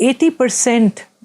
80%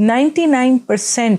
99%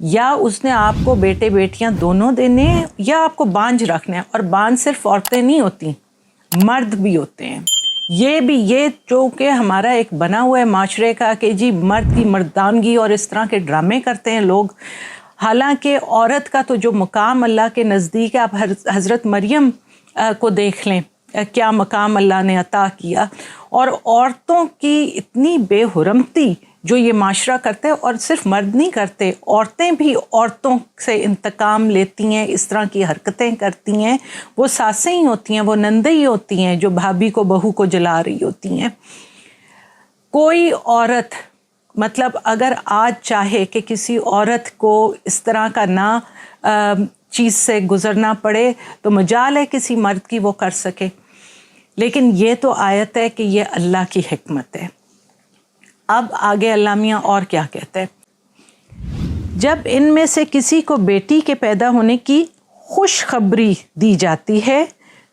یا اس نے آپ کو بیٹے بیٹیاں دونوں دینے ہیں یا آپ کو بانجھ رکھنا ہے. اور بانجھ صرف عورتیں نہیں ہوتی، مرد بھی ہوتے ہیں. یہ جو کہ ہمارا ایک بنا ہوا ہے معاشرے کا کہ جی مرد کی مردانگی اور اس طرح کے ڈرامے کرتے ہیں لوگ. حالانکہ عورت کا تو جو مقام اللہ کے نزدیک ہے، آپ حضرت مریم کو دیکھ لیں کیا مقام اللہ نے عطا کیا. اور عورتوں کی اتنی بے حرمتی جو یہ معاشرہ کرتے ہیں، اور صرف مرد نہیں کرتے، عورتیں بھی عورتوں سے انتقام لیتی ہیں، اس طرح کی حرکتیں کرتی ہیں. وہ ساسیں ہی ہوتی ہیں، وہ نندیں ہی ہوتی ہیں جو بھابھی کو بہو کو جلا رہی ہوتی ہیں. کوئی عورت مطلب اگر آج چاہے کہ کسی عورت کو اس طرح کا نہ چیز سے گزرنا پڑے تو مجال ہے کسی مرد کی وہ کر سکے. لیکن یہ تو آیت ہے کہ یہ اللہ کی حکمت ہے. اب آگے اللہ میاں اور کیا کہتے ہیں، جب ان میں سے کسی کو بیٹی کے پیدا ہونے کی خوشخبری دی جاتی ہے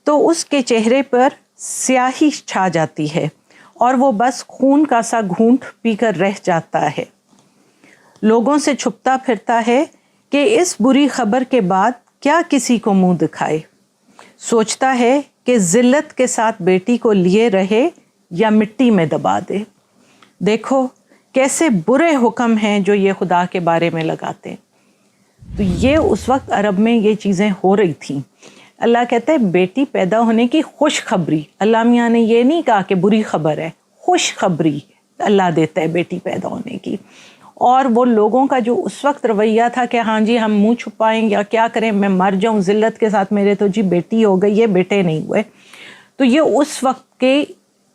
تو اس کے چہرے پر سیاہی چھا جاتی ہے اور وہ بس خون کا سا گھونٹ پی کر رہ جاتا ہے. لوگوں سے چھپتا پھرتا ہے کہ اس بری خبر کے بعد کیا کسی کو منہ دکھائے. سوچتا ہے کہ ذلت کے ساتھ بیٹی کو لیے رہے یا مٹی میں دبا دے. دیکھو کیسے برے حکم ہیں جو یہ خدا کے بارے میں لگاتے. تو یہ اس وقت عرب میں یہ چیزیں ہو رہی تھیں. اللہ کہتے ہیں بیٹی پیدا ہونے کی خوشخبری. اللہ میاں نے یہ نہیں کہا کہ بری خبر ہے، خوشخبری اللہ دیتا ہے بیٹی پیدا ہونے کی. اور وہ لوگوں کا جو اس وقت رویہ تھا کہ ہاں جی ہم منہ چھپائیں یا کیا کریں، میں مر جاؤں ذلت کے ساتھ، میرے تو جی بیٹی ہو گئی، یہ بیٹے نہیں ہوئے. تو یہ اس وقت کے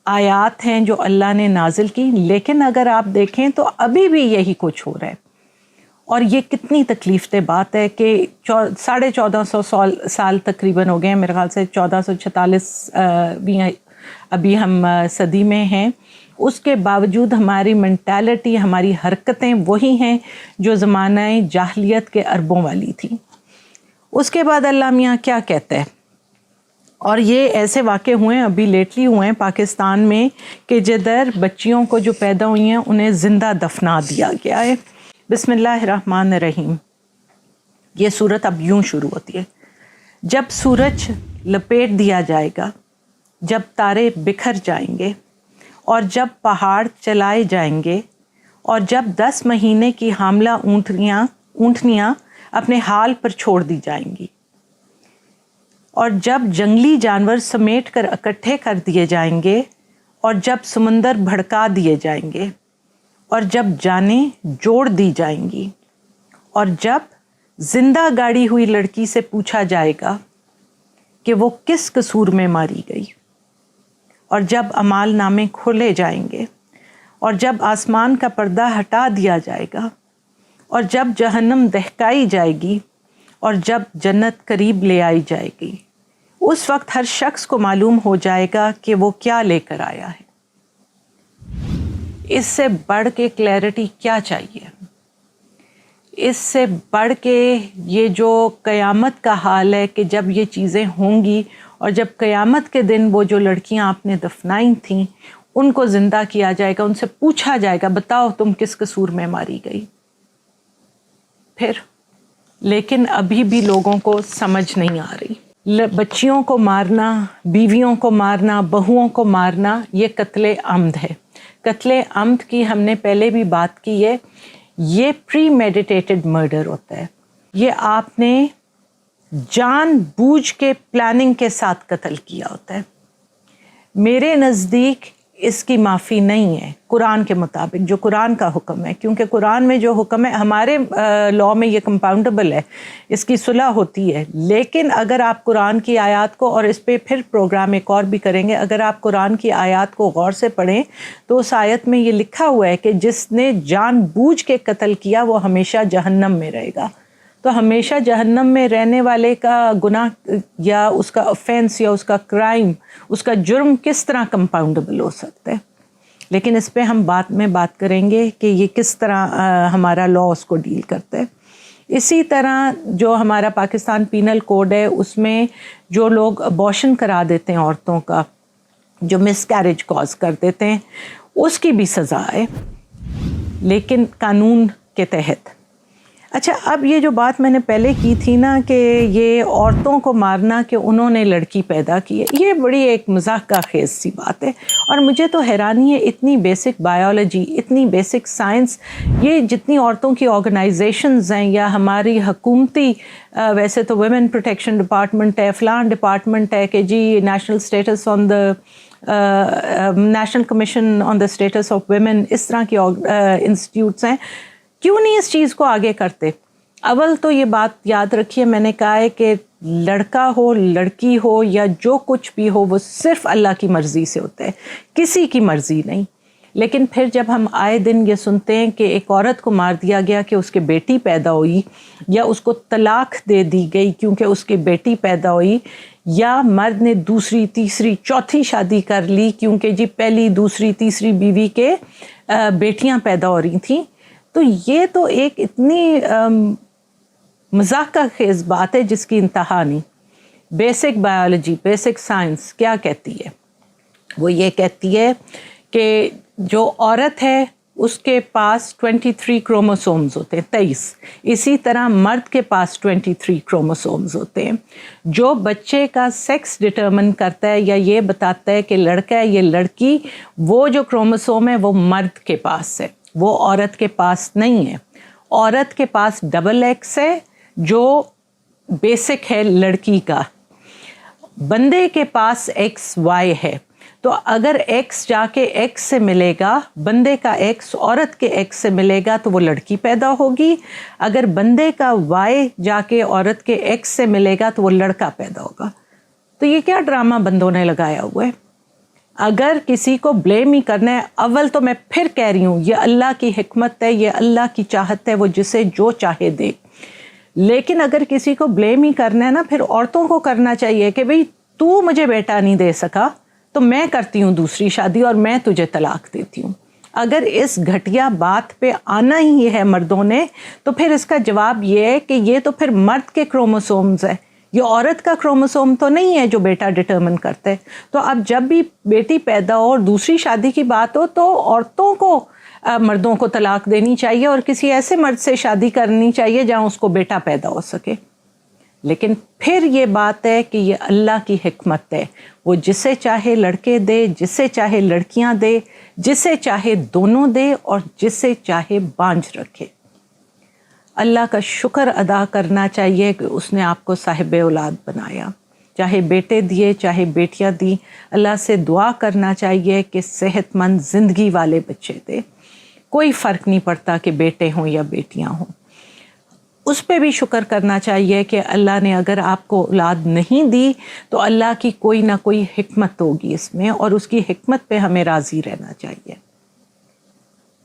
آیات ہیں جو اللہ نے نازل کی. لیکن اگر آپ دیکھیں تو ابھی بھی یہی کچھ ہو رہا ہے. اور یہ کتنی تکلیف دہ بات ہے کہ 1450 سال تقریباً ہو گئے ہیں، میرے خیال سے 1446 ابھی ہم صدی میں ہیں. اس کے باوجود ہماری مینٹالٹی، ہماری حرکتیں وہی ہیں جو زمانہ جاہلیت کے عربوں والی تھی. اس کے بعد اللہ میاں کیا کہتا ہے، اور یہ ایسے واقع ہوئے ہیں، ابھی لیٹلی ہوئے ہیں پاکستان میں، کہ جدھر بچیوں کو جو پیدا ہوئی ہیں انہیں زندہ دفنا دیا گیا ہے. بسم اللہ الرحمن الرحیم. یہ سورت اب یوں شروع ہوتی ہے، جب سورج لپیٹ دیا جائے گا، جب تارے بکھر جائیں گے، اور جب پہاڑ چلائے جائیں گے، اور جب 10 مہینے کی حاملہ اونٹنیاں اپنے حال پر چھوڑ دی جائیں گی، اور جب جنگلی جانور سمیٹ کر اکٹھے کر دیے جائیں گے، اور جب سمندر بھڑکا دیے جائیں گے، اور جب جانیں جوڑ دی جائیں گی، اور جب زندہ گاڑی ہوئی لڑکی سے پوچھا جائے گا کہ وہ کس قصور میں ماری گئی، اور جب اعمال نامے کھولے جائیں گے، اور جب آسمان کا پردہ ہٹا دیا جائے گا، اور جب جہنم دہکائی جائے گی، اور جب جنت قریب لے آئی جائے گی، اس وقت ہر شخص کو معلوم ہو جائے گا کہ وہ کیا لے کر آیا ہے. اس سے بڑھ کے کلیئرٹی کیا چاہیے؟ اس سے بڑھ کے یہ جو قیامت کا حال ہے کہ جب یہ چیزیں ہوں گی، اور جب قیامت کے دن وہ جو لڑکیاں آپ نے دفنائی تھیں ان کو زندہ کیا جائے گا، ان سے پوچھا جائے گا بتاؤ تم کس قصور میں ماری گئی. پھر لیکن ابھی بھی لوگوں کو سمجھ نہیں آ رہی. بچیوں کو مارنا، بیویوں کو مارنا، بہوؤں کو مارنا، یہ قتل عمد ہے. قتل عمد کی ہم نے پہلے بھی بات کی ہے. یہ پری میڈیٹیٹڈ مرڈر ہوتا ہے. یہ آپ نے جان بوجھ کے پلاننگ کے ساتھ قتل کیا ہوتا ہے. میرے نزدیک اس کی معافی نہیں ہے قرآن کے مطابق، جو قرآن کا حکم ہے. کیونکہ قرآن میں جو حکم ہے، ہمارے لاء میں یہ کمپاؤنڈیبل ہے، اس کی صلح ہوتی ہے. لیکن اگر آپ قرآن کی آیات کو، اور اس پہ پھر پروگرام ایک اور بھی کریں گے، اگر آپ قرآن کی آیات کو غور سے پڑھیں تو اس آیت میں یہ لکھا ہوا ہے کہ جس نے جان بوجھ کے قتل کیا وہ ہمیشہ جہنم میں رہے گا. تو ہمیشہ جہنم میں رہنے والے کا گناہ یا اس کا offense یا اس کا کرائم، اس کا جرم کس طرح کمپاؤنڈیبل ہو سکتا ہے. لیکن اس پہ ہم بعد میں بات کریں گے کہ یہ کس طرح ہمارا لاء اس کو ڈیل کرتا ہے. اسی طرح جو ہمارا پاکستان پینل کوڈ ہے، اس میں جو لوگ ابارشن کرا دیتے ہیں عورتوں کا، جو مس کیریج کاز کر دیتے ہیں، اس کی بھی سزا ہے، لیکن قانون کے تحت. اچھا، اب یہ جو بات میں نے پہلے کی تھی نا کہ یہ عورتوں کو مارنا کہ انہوں نے لڑکی پیدا کی ہے، یہ بڑی ایک مذاق کا خیز سی بات ہے، اور مجھے تو حیرانی ہے اتنی بیسک بایولوجی، اتنی بیسک سائنس، یہ جتنی عورتوں کی آرگنائزیشنز ہیں یا ہماری حکومتی ویسے تو ویمن پروٹیکشن ڈپارٹمنٹ ہے، فلان ڈپارٹمنٹ ہے کہ جی national status on the national commission on the status of women, اس طرح کی انسٹیٹیوٹس ہیں، کیوں نہیں اس چیز کو آگے کرتے؟ اول تو یہ بات یاد رکھیے، میں نے کہا ہے کہ لڑکا ہو لڑکی ہو یا جو کچھ بھی ہو وہ صرف اللہ کی مرضی سے ہوتا ہے، کسی کی مرضی نہیں۔ لیکن پھر جب ہم آئے دن یہ سنتے ہیں کہ ایک عورت کو مار دیا گیا کہ اس کے بیٹی پیدا ہوئی، یا اس کو طلاق دے دی گئی کیونکہ اس کی بیٹی پیدا ہوئی، یا مرد نے دوسری تیسری چوتھی شادی کر لی کیونکہ جی پہلی دوسری تیسری بیوی کے بیٹیاں پیدا ہو رہی تھیں، تو یہ تو ایک اتنی مذاق کا خیز بات ہے جس کی انتہا نہیں۔ بیسک بایولوجی، بیسک سائنس کیا کہتی ہے؟ وہ یہ کہتی ہے کہ جو عورت ہے اس کے پاس 23 کروموسومز ہوتے ہیں، 23۔ اسی طرح مرد کے پاس 23 کروموسومز ہوتے ہیں۔ جو بچے کا سیکس ڈٹرمن کرتا ہے یا یہ بتاتا ہے کہ لڑکا ہے یا لڑکی، وہ جو کروموسوم ہے وہ مرد کے پاس ہے، وہ عورت کے پاس نہیں ہے۔ عورت کے پاس ڈبل ایکس ہے جو بیسک ہے لڑکی کا، بندے کے پاس ایکس وائی ہے۔ تو اگر ایکس جا کے ایکس سے ملے گا، بندے کا ایکس عورت کے ایکس سے ملے گا تو وہ لڑکی پیدا ہوگی، اگر بندے کا وائی جا کے عورت کے ایکس سے ملے گا تو وہ لڑکا پیدا ہوگا۔ تو یہ کیا ڈرامہ بندوں نے لگایا ہوا ہے؟ اگر کسی کو بلیم ہی کرنا ہے، اول تو میں پھر کہہ رہی ہوں یہ اللہ کی حکمت ہے، یہ اللہ کی چاہت ہے، وہ جسے جو چاہے دے۔ لیکن اگر کسی کو بلیم ہی کرنا ہے نا، پھر عورتوں کو کرنا چاہیے کہ بھئی تو مجھے بیٹا نہیں دے سکا تو میں کرتی ہوں دوسری شادی اور میں تجھے طلاق دیتی ہوں۔ اگر اس گھٹیا بات پہ آنا ہی ہے مردوں نے، تو پھر اس کا جواب یہ ہے کہ یہ تو پھر مرد کے کروموسومز ہے، یہ عورت کا کروموسوم تو نہیں ہے جو بیٹا ڈٹرمن کرتا ہے۔ تو اب جب بھی بیٹی پیدا ہو اور دوسری شادی کی بات ہو تو عورتوں کو مردوں کو طلاق دینی چاہیے اور کسی ایسے مرد سے شادی کرنی چاہیے جہاں اس کو بیٹا پیدا ہو سکے۔ لیکن پھر یہ بات ہے کہ یہ اللہ کی حکمت ہے، وہ جسے چاہے لڑکے دے، جسے چاہے لڑکیاں دے، جسے چاہے دونوں دے اور جسے چاہے بانجھ رکھے۔ اللہ کا شکر ادا کرنا چاہیے کہ اس نے آپ کو صاحب اولاد بنایا، چاہے بیٹے دیے چاہے بیٹیاں دی۔ اللہ سے دعا کرنا چاہیے کہ صحت مند زندگی والے بچے دے، کوئی فرق نہیں پڑتا کہ بیٹے ہوں یا بیٹیاں ہوں۔ اس پہ بھی شکر کرنا چاہیے کہ اللہ نے اگر آپ کو اولاد نہیں دی تو اللہ کی کوئی نہ کوئی حکمت ہوگی اس میں، اور اس کی حکمت پہ ہمیں راضی رہنا چاہیے۔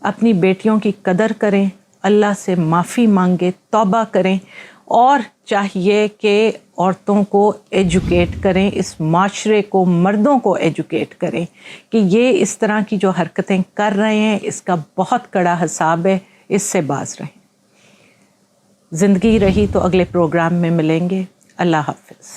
اپنی بیٹیوں کی قدر کریں، اللہ سے معافی مانگیں، توبہ کریں، اور چاہیے کہ عورتوں کو ایجوکیٹ کریں، اس معاشرے کو، مردوں کو ایجوکیٹ کریں کہ یہ اس طرح کی جو حرکتیں کر رہے ہیں اس کا بہت کڑا حساب ہے، اس سے باز رہیں۔ زندگی رہی تو اگلے پروگرام میں ملیں گے۔ اللہ حافظ۔